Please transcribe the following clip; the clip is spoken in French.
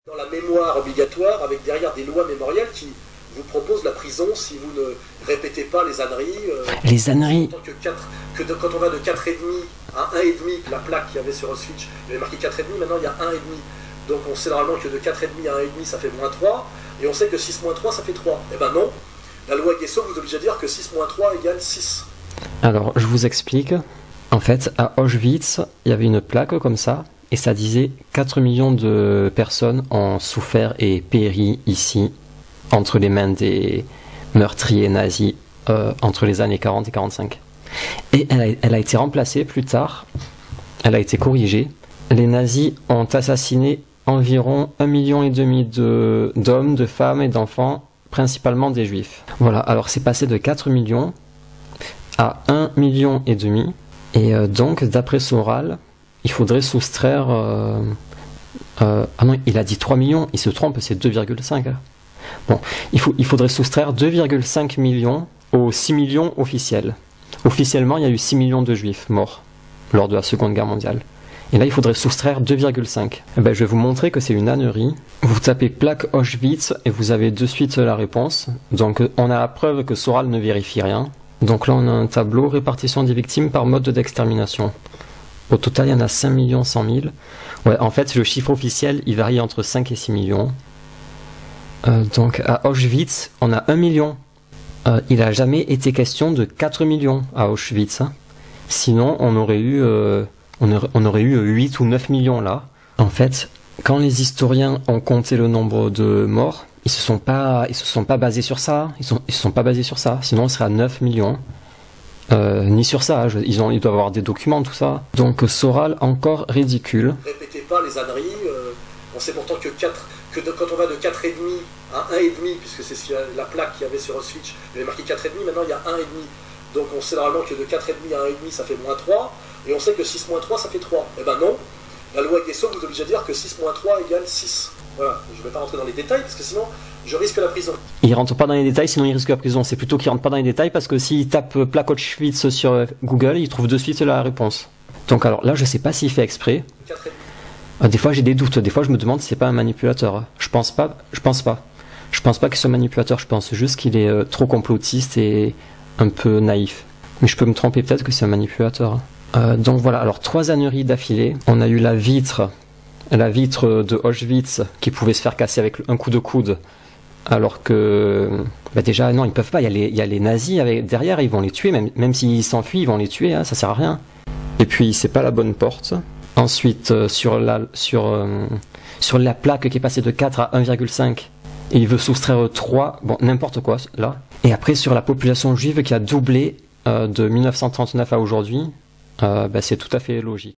Dans la mémoire obligatoire, avec derrière des lois mémorielles qui vous proposent la prison si vous ne répétez pas les âneries. Les âneries. Quand on va de 4,5 à 1,5, la plaque qu'il y avait sur Auschwitz, il y avait marqué 4,5, maintenant il y a 1,5. Donc on sait normalement que de 4,5 à 1,5 ça fait moins 3, et on sait que 6 moins 3 ça fait 3. Eh ben non, la loi Guesso vous oblige à dire que 6 moins 3 égale 6. Alors je vous explique. En fait, à Auschwitz, il y avait une plaque comme ça, et ça disait 4 millions de personnes ont souffert et péri ici, entre les mains des meurtriers nazis, entre les années 40 et 45. Et elle a été remplacée plus tard, elle a été corrigée. Les nazis ont assassiné environ 1,5 million d'hommes, de femmes et d'enfants, principalement des juifs. Voilà, alors c'est passé de 4 millions à 1,5 million. Et donc, d'après Soral, il faudrait soustraire... ah non, il a dit 3 millions, il se trompe, c'est 2,5. Bon, il faudrait soustraire 2,5 millions aux 6 millions officiels. Officiellement, il y a eu 6 millions de juifs morts lors de la Seconde Guerre mondiale. Et là, il faudrait soustraire 2,5. Eh ben, je vais vous montrer que c'est une ânerie. Vous tapez plaque Auschwitz et vous avez de suite la réponse. Donc, on a la preuve que Soral ne vérifie rien. Donc là, on a un tableau répartition des victimes par mode d'extermination. Au total, il y en a 5 100 000. Ouais, en fait, le chiffre officiel, il varie entre 5 et 6 millions. Donc, à Auschwitz, on a 1 million. Il n'a jamais été question de 4 millions à Auschwitz. Hein. Sinon, on aurait eu 8 ou 9 millions là. En fait, quand les historiens ont compté le nombre de morts, ils se sont pas basés sur ça. Ils se sont pas basés sur ça. Sinon, on serait à 9 millions. Ni sur ça. Ils doivent avoir des documents, tout ça. Donc, Soral, encore ridicule. Répétez pas les âneries. On sait pourtant que quand on va de 4,5 à 1,5, puisque c'est la plaque qu'il y avait sur Auschwitz, il y avait marqué 4,5, maintenant il y a 1,5. Donc on sait normalement que de 4,5 à 1,5 ça fait moins 3, et on sait que 6 moins 3 ça fait 3. Eh ben non, la loi Guesso vous oblige à dire que 6 moins 3 égale 6. Voilà, je ne vais pas rentrer dans les détails, parce que sinon je risque la prison. Il rentre pas dans les détails, sinon il risque la prison. C'est plutôt qu'il rentre pas dans les détails, parce que s'il tape plaque Auschwitz sur Google, il trouve de suite la réponse. Donc alors là, je sais pas s'il fait exprès. 4,5. Des fois j'ai des doutes, des fois je me demande si c'est pas un manipulateur. Je pense pas. Je pense pas qu'il soit manipulateur, je pense juste qu'il est trop complotiste et un peu naïf. Mais je peux me tromper, peut-être que c'est un manipulateur. Donc voilà, alors 3 âneries d'affilée. On a eu la vitre de Auschwitz qui pouvait se faire casser avec un coup de coude. Alors que, déjà non, ils peuvent pas, il y a les nazis derrière, ils vont les tuer, même s'ils s'enfuient, ils vont les tuer, hein, ça sert à rien. Et puis c'est pas la bonne porte. Ensuite, sur la plaque qui est passée de 4 à 1,5, et il veut soustraire 3, bon, n'importe quoi, là. Et après, sur la population juive qui a doublé de 1939 à aujourd'hui, c'est tout à fait logique.